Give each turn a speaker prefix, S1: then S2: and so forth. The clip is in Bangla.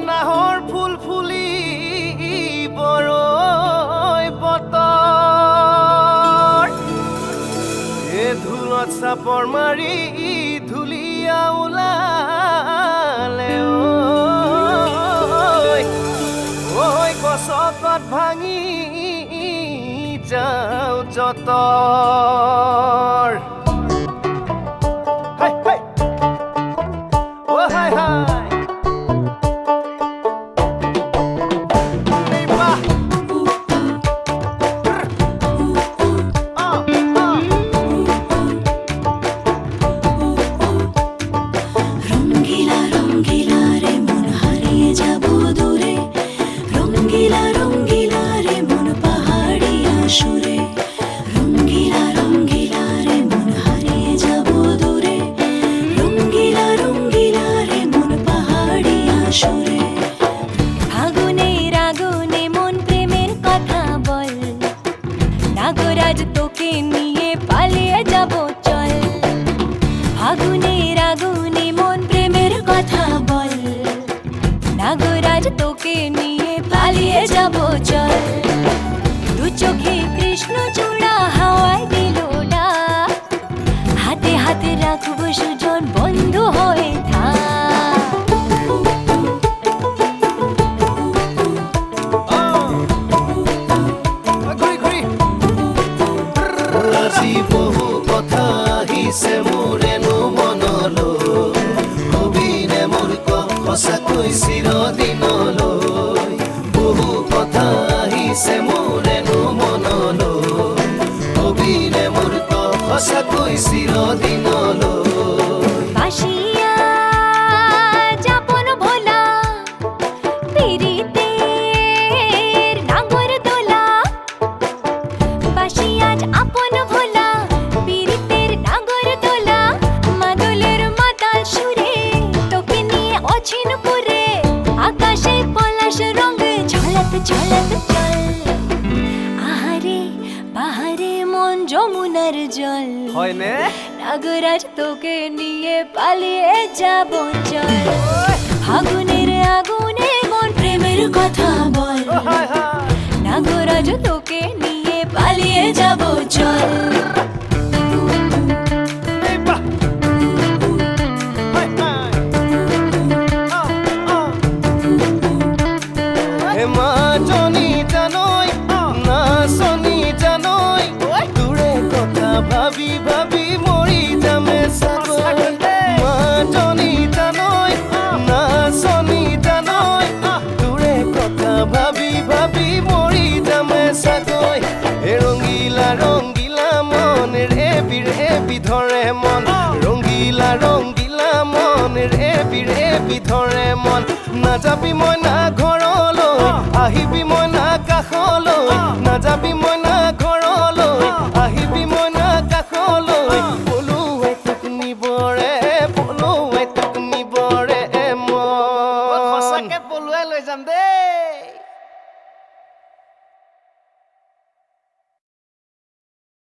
S1: নাহৰ ফুল ফুলি বৰৈ বতৰ এ ধুলত চাপৰ মাৰি ধুলিয়া ওলালে ঐ গছত ভাঙি যাওঁ যতৰ হাই হাই
S2: নাগরাজ তোকে নিয়ে পালিয়ে যাব চল আগুনের আগুনে মন প্রেমের কথা বল নাগরাজ তোকে নিয়ে পালিয়ে যাব চল দু চোখে কৃষ্ণ চূড়া হাওয়ায় দিল ডাক হাতে হাতে রাখবো সুজন বন্ধু হয়ে থাক
S1: বহু কথা আহিছে মোৰেনো মনলৈ কবিনে মোৰ সঁচাকৈ চিৰদিনলৈ বহু কথা আহিছে মোৰেনো মনলৈ কবিনে মোৰ সঁচাকৈ চিৰদিনলৈ
S2: যমুনার জল
S1: হয়নে
S2: নাগরাজ তোকে নিয়ে পালিয়ে যাব চল আগুনের আগুনে মন প্রেমের কথা বল নাগরাজ তোকে নিয়ে পালিয়ে যাব চল
S1: ভাবি ভাবি মৰি যামে চাগৈ মাজনী জানৈ নাচনী জানৈ তোৰে কথা ভাবি ভাবি মৰি যামে চাগৈ ৰঙিলা ৰঙিলা মন ৰেবি ধৰে মন ৰঙিলা ৰঙিলা মন ৰেবি ধৰে মন নাযাবি মই না ঘৰলৈ আহিবি মই না কাষলৈ নাযাবি মই